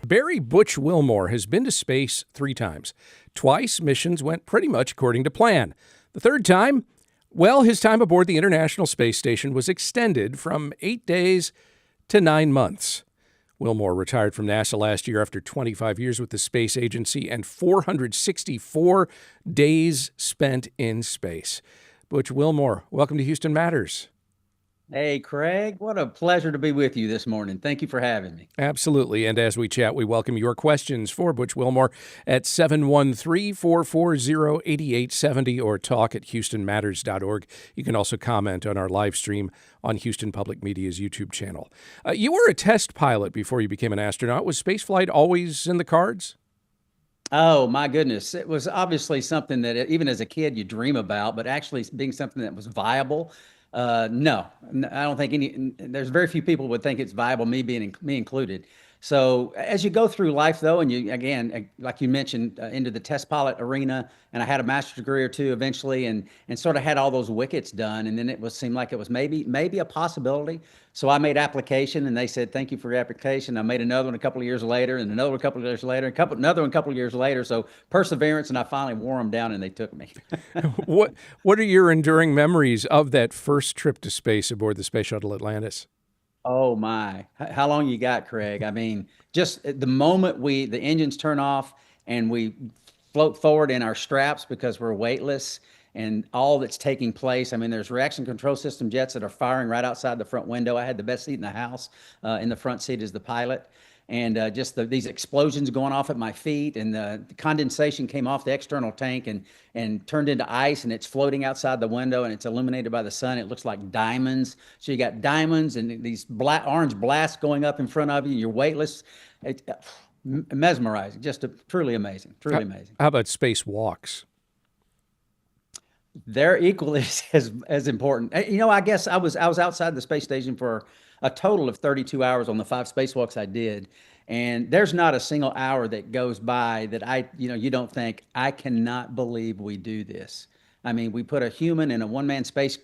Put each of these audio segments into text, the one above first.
Barry Butch Wilmore has been to space 3 times. Twice, missions went pretty much according to plan. The third time, well, his time aboard the International Space Station was extended from 8 days to 9 months. Wilmore retired from NASA last year after 25 years with the space agency and 464 days spent in space. Butch Wilmore, welcome to Houston Matters. Hey, Craig, what a pleasure to be with you this morning. Thank you for having me. Absolutely. And as we chat, we welcome your questions for Butch Wilmore at 713-440-8870 or talk at houstonmatters.org. You can also comment on our live stream on Houston Public Media's YouTube channel. You were a test pilot before you became an astronaut. Was spaceflight always in the cards? Oh, my goodness. It was obviously something that even as a kid you dream about, but actually being something that was viable. No, I don't think there's very few people would think it's viable, me included. So as you go through life though, and you, again, like you mentioned, into the test pilot arena, and I had a master's degree or two eventually and sort of had all those wickets done. And then seemed like it was maybe a possibility. So I made application and they said, thank you for your application. I made another one a couple of years later and another one a couple of years later, another one a couple of years later. So perseverance, and I finally wore them down and they took me. What are your enduring memories of that first trip to space aboard the Space Shuttle Atlantis? Oh my, how long you got, Craig? I mean, just the moment the engines turn off and we float forward in our straps because we're weightless and all that's taking place. I mean, there's reaction control system jets that are firing right outside the front window. I had the best seat in the house. In the front seat is the pilot. And just these explosions going off at my feet, and the condensation came off the external tank and turned into ice, and it's floating outside the window, and it's illuminated by the sun. It looks like diamonds. So you got diamonds and these orange blasts going up in front of you. You're weightless. It's mesmerizing, just truly amazing, truly amazing. How about spacewalks? They're equally as important. You know, I guess I was outside the space station for a total of 32 hours on the 5 spacewalks I did. And there's not a single hour that goes by that you don't think, I cannot believe we do this. I mean, we put a human in a one-man space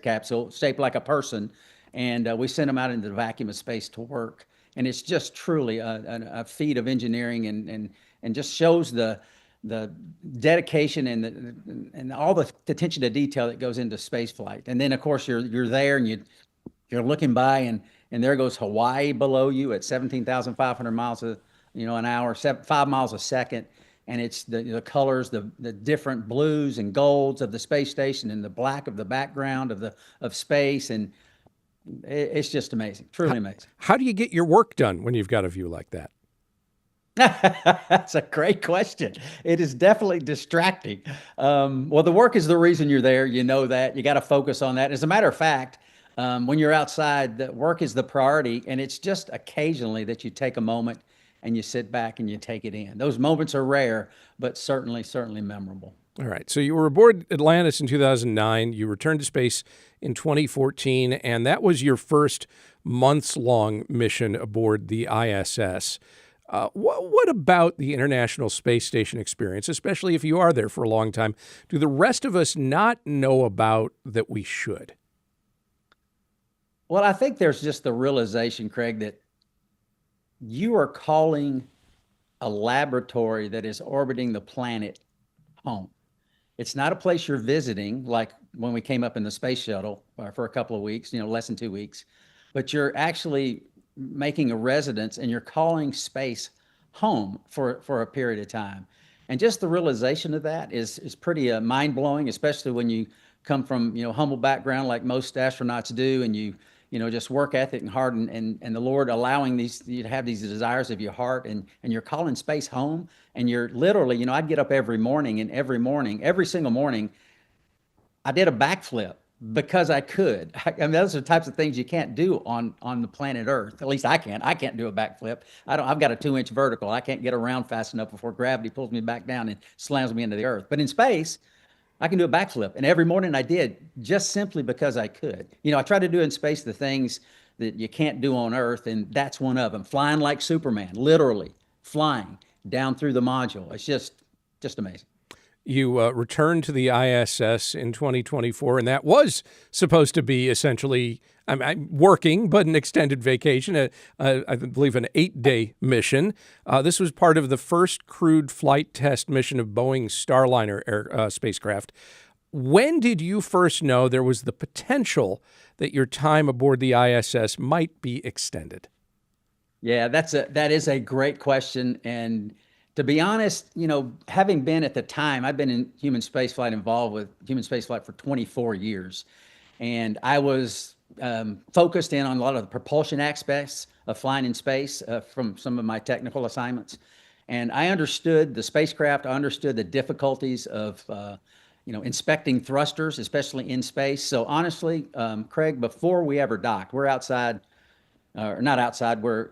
capsule shaped like a person, and we send them out into the vacuum of space to work. And it's just truly a feat of engineering and just shows the dedication and all the attention to detail that goes into space flight. And then of course you're there and you're looking by and there goes Hawaii below you at 17,500 miles an hour, 5 miles a second. And it's the colors, the different blues and golds of the space station and the black of the background of space. And it's just amazing, truly amazing. How do you get your work done when you've got a view like that? That's a great question. It is definitely distracting. Well, the work is the reason you're there. You know that. You got to focus on that. As a matter of fact, when you're outside, the work is the priority, and it's just occasionally that you take a moment and you sit back and you take it in. Those moments are rare, but certainly memorable. All right. So you were aboard Atlantis in 2009. You returned to space in 2014, and that was your first months-long mission aboard the ISS. What about the International Space Station experience, especially if you are there for a long time, do the rest of us not know about that we should? Well, I think there's just the realization, Craig, that you are calling a laboratory that is orbiting the planet home. It's not a place you're visiting, like when we came up in the space shuttle for a couple of weeks, less than 2 weeks, but you're actually making a residence and you're calling space home for a period of time. And just the realization of that is pretty mind-blowing, especially when you come from, humble background like most astronauts do, and you just work ethic and hard and the Lord allowing you to have these desires of your heart, and you're calling space home, and you're literally, I'd get up every morning, and every single morning, I did a backflip because I could. I mean, those are the types of things you can't do on the planet Earth. At least I can't. I can't do a backflip. I've got a 2-inch vertical. I can't get around fast enough before gravity pulls me back down and slams me into the Earth. But in space, I can do a backflip. And every morning I did, just simply because I could. I try to do in space the things that you can't do on Earth, and that's one of them. Flying like Superman, literally flying down through the module. It's just amazing. You returned to the ISS in 2024, and that was supposed to be essentially I'm working, but an extended vacation, I believe an 8-day mission. This was part of the first crewed flight test mission of Boeing Starliner spacecraft. When did you first know there was the potential that your time aboard the ISS might be extended? Yeah, that is a great question. And to be honest, having been at the time, I've been in human spaceflight, involved with human spaceflight for 24 years. And I was focused in on a lot of the propulsion aspects of flying in space from some of my technical assignments. And I understood the spacecraft. I understood the difficulties of, inspecting thrusters, especially in space. So honestly, Craig, before we ever docked, we're outside, or not outside, we're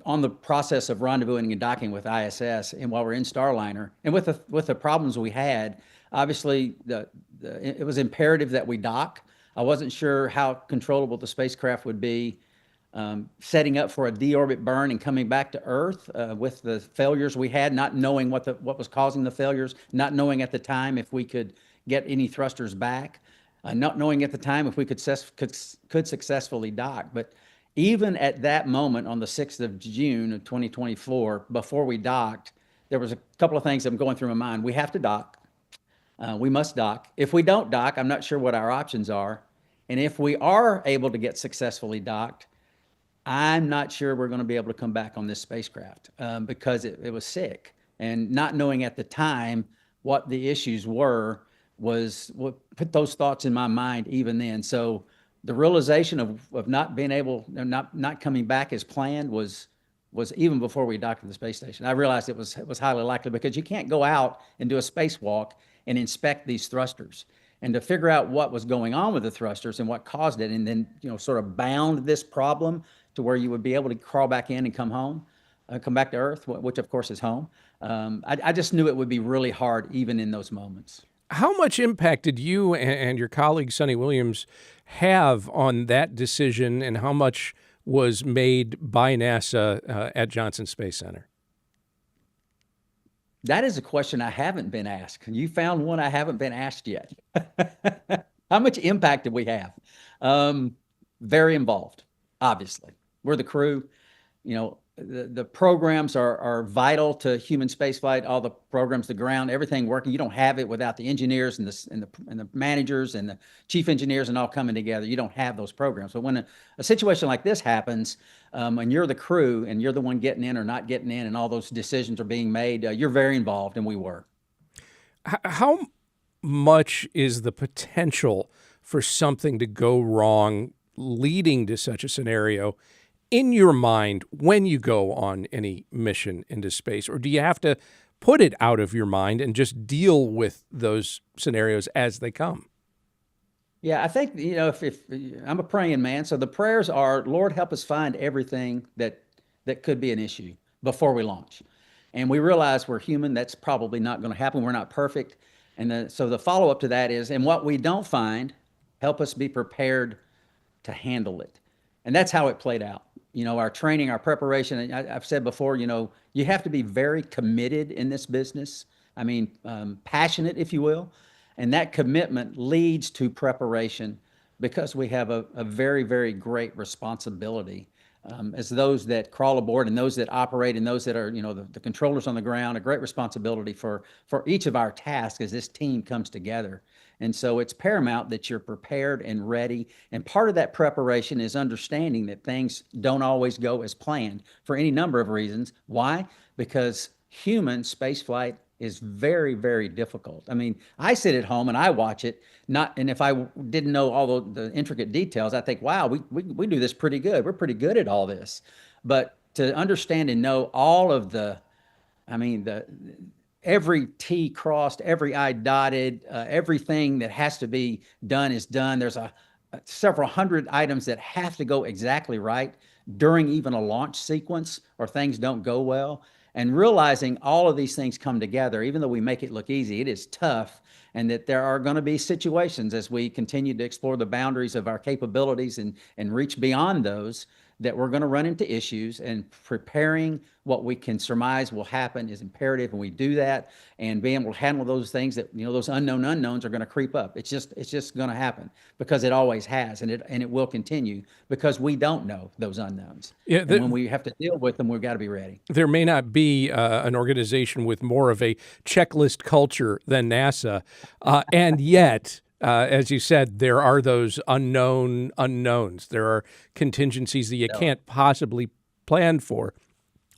on the process of rendezvousing and docking with ISS, and while we're in Starliner, and with the problems we had, obviously it was imperative that we dock. I wasn't sure how controllable the spacecraft would be, setting up for a deorbit burn and coming back to Earth with the failures we had, not knowing what was causing the failures, not knowing at the time if we could get any thrusters back, not knowing at the time if we could successfully dock. But even at that moment on the 6th of June of 2024, before we docked, there was a couple of things that I'm going through my mind. We have to dock. We must dock. If we don't dock, I'm not sure what our options are. And if we are able to get successfully docked, I'm not sure we're going to be able to come back on this spacecraft because it was sick. And not knowing at the time what the issues were was what put those thoughts in my mind even then. So the realization of not being able, not coming back as planned was even before we docked to the space station. I realized it was highly likely because you can't go out and do a spacewalk and inspect these thrusters. And to figure out what was going on with the thrusters and what caused it, and then sort of bound this problem to where you would be able to crawl back in and come home, come back to Earth, which of course is home. I just knew it would be really hard even in those moments. How much impact did you and your colleague, Sonny Williams, have on that decision, and how much was made by NASA at Johnson Space Center? That is a question I haven't been asked. You found one I haven't been asked yet. How much impact did we have? Very involved, obviously. We're the crew. The programs are vital to human spaceflight. All the programs, the ground, everything working. You don't have it without the engineers and the managers and the chief engineers and all coming together. You don't have those programs. But when a situation like this happens, and you're the crew and you're the one getting in or not getting in, and all those decisions are being made, you're very involved, and we were. How much is the potential for something to go wrong leading to such a scenario in your mind when you go on any mission into space? Or do you have to put it out of your mind and just deal with those scenarios as they come? Yeah, I think, if I'm a praying man, so the prayers are, Lord, help us find everything that could be an issue before we launch. And we realize we're human. That's probably not going to happen. We're not perfect. And so the follow-up to that is, and what we don't find, help us be prepared to handle it. And that's how it played out. Our training, our preparation, I've said before, you have to be very committed in this business. I mean, passionate, if you will. And that commitment leads to preparation because we have a very, very great responsibility as those that crawl aboard and those that operate and those that are, the controllers on the ground, a great responsibility for each of our tasks as this team comes together. And so it's paramount that you're prepared and ready. And part of that preparation is understanding that things don't always go as planned for any number of reasons. Why? Because human spaceflight is very, very difficult. I mean, I sit at home and I watch it, and if I didn't know all the intricate details, I think, wow, we do this pretty good. We're pretty good at all this. But to understand and know all of every T crossed, every I dotted, everything that has to be done is done. There's several hundred items that have to go exactly right during even a launch sequence, or things don't go well. And realizing all of these things come together, even though we make it look easy, it is tough. And that there are going to be situations as we continue to explore the boundaries of our capabilities and reach beyond those, that we're going to run into issues, and preparing what we can surmise will happen is imperative, and we do that, and being able to handle those things that, those unknown unknowns are going to creep up. It's just going to happen, because it always has, and it will continue, because we don't know those unknowns. Yeah, And when we have to deal with them, we've got to be ready. there may not be an organization with more of a checklist culture than NASA, and yet, as you said, there are those unknown unknowns. There are contingencies that you can't possibly plan for.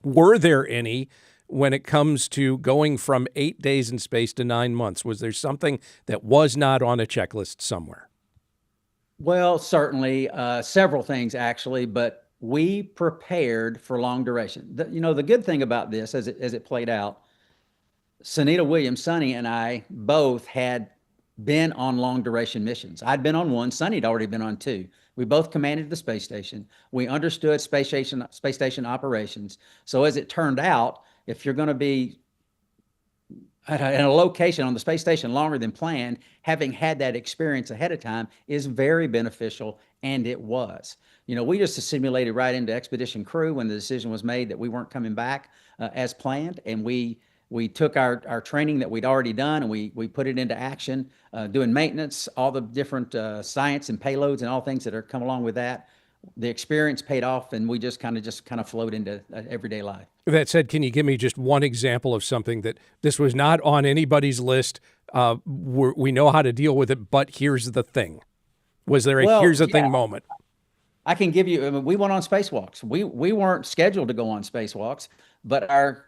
Were there any when it comes to going from 8 days in space to 9 months? Was there something that was not on a checklist somewhere? Well, certainly, several things actually, but we prepared for long duration. The good thing about this, as it played out, Sunita Williams, Suni, and I both had been on long duration missions. I'd been on one. Sunny had already been on two. We both commanded the space station. We understood space station operations. So as it turned out, if you're going to be in a location on the space station longer than planned, having had that experience ahead of time is very beneficial, and it was. We just assimilated right into expedition crew when the decision was made that we weren't coming back as planned, and we took our training that we'd already done, and we put it into action, doing maintenance, all the different science and payloads and all things that are come along with that. The experience paid off, and we just kind of flowed into everyday life. That said, can you give me just one example of something that this was not on anybody's list? We know how to deal with it, but here's the thing. Was there a here's the thing moment? I can give you. We went on spacewalks. We weren't scheduled to go on spacewalks, but our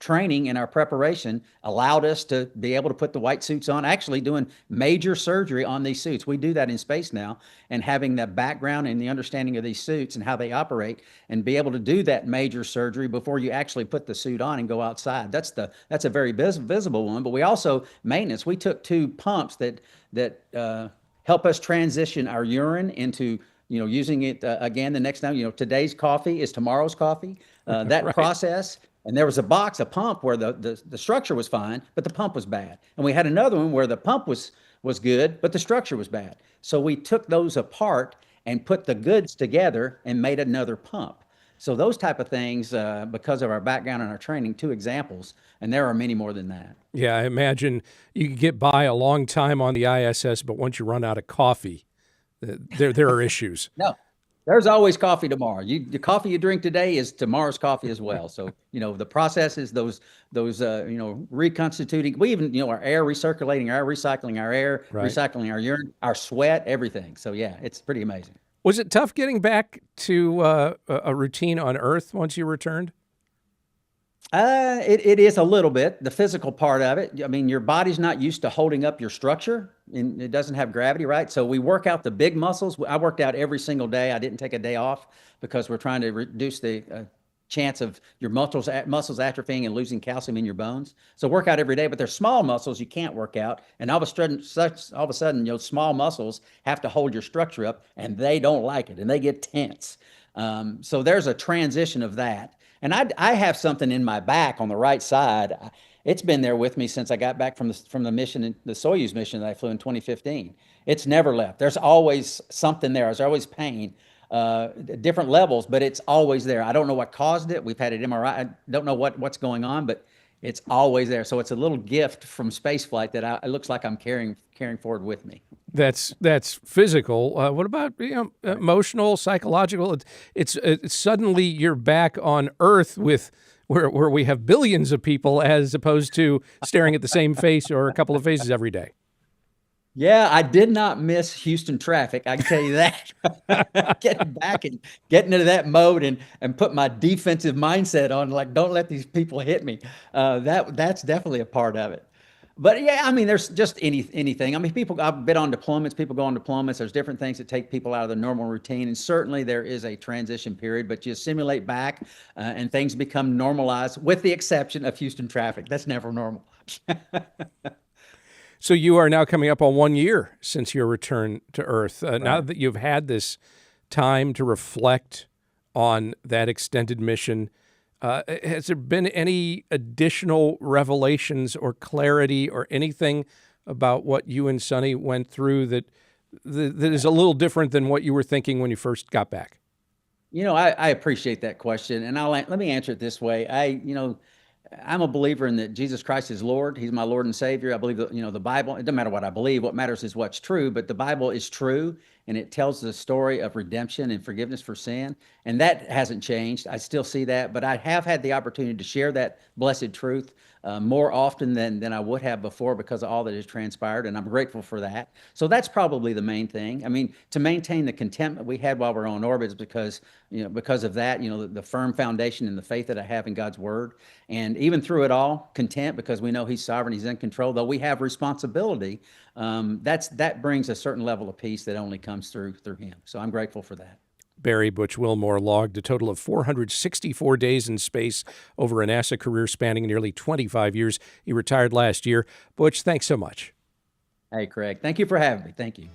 training and our preparation allowed us to be able to put the white suits on, actually doing major surgery on these suits. We do that in space now, and having that background and the understanding of these suits and how they operate, and be able to do that major surgery before you actually put the suit on and go outside. That's a very visible one. But we also, maintenance, we took two pumps that help us transition our urine into, using it again the next time. Today's coffee is tomorrow's coffee. That right. Process. And there was a pump where the structure was fine, but the pump was bad. And we had another one where the pump was good, but the structure was bad. So we took those apart and put the goods together and made another pump. So those type of things, because of our background and our training, two examples, and there are many more than that. Yeah, I imagine you could get by a long time on the ISS, but once you run out of coffee, there are issues. No. There's always coffee tomorrow. The coffee you drink today is tomorrow's coffee as well. So, the processes, those reconstituting, we even, our air, recycling our air, right. Recycling our urine, our sweat, everything. So yeah, it's pretty amazing. Was it tough getting back to a routine on Earth once you returned? It is a little bit, the physical part of it. I mean, your body's not used to holding up your structure, and it doesn't have gravity, right? So we work out the big muscles. I worked out every single day. I didn't take a day off because we're trying to reduce the chance of your muscles atrophying and losing calcium in your bones. So work out every day, but there's small muscles you can't work out. And all of a sudden, small muscles have to hold your structure up, and they don't like it, and they get tense. So there's a transition of that. And I have something in my back on the right side. It's been there with me since I got back from the mission, the Soyuz mission that I flew in 2015. It's never left. There's always something there. There's always pain, different levels, but it's always there. I don't know what caused it. We've had an MRI. I don't know what's going on, but it's always there. So it's a little gift from spaceflight that it looks like I'm carrying forward with me. That's physical. What about emotional, psychological? It's suddenly you're back on Earth with where we have billions of people, as opposed to staring at the same face or a couple of faces every day. Yeah, I did not miss Houston traffic. I can tell you that. Getting back and getting into that mode and put my defensive mindset on, like, don't let these people hit me. That's definitely a part of it. But yeah, I mean, there's just anything. I mean, I've been on deployments, people go on deployments. There's different things that take people out of the normal routine. And certainly there is a transition period, but you assimilate back and things become normalized, with the exception of Houston traffic. That's never normal. So you are now coming up on 1 year since your return to Earth. Right. Now that you've had this time to reflect on that extended mission, has there been any additional revelations or clarity or anything about what you and Suni went through that is a little different than what you were thinking when you first got back? I appreciate that question, and let me answer it this way. I'm a believer in that Jesus Christ is Lord. He's my Lord and Savior. I believe that, the Bible, it doesn't matter what I believe. What matters is what's true. But the Bible is true, and it tells the story of redemption and forgiveness for sin. And that hasn't changed. I still see that. But I have had the opportunity to share that blessed truth more often than I would have before because of all that has transpired. And I'm grateful for that. So that's probably the main thing. I mean, to maintain the contentment we had while we're on orbit is because of that, the firm foundation and the faith that I have in God's word. And even through it all, content because we know He's sovereign, He's in control. Though we have responsibility, that brings a certain level of peace that only comes through Him. So I'm grateful for that. Barry Butch Wilmore logged a total of 464 days in space over a NASA career spanning nearly 25 years. He retired last year. Butch, thanks so much. Hey, Craig, thank you for having me. Thank you.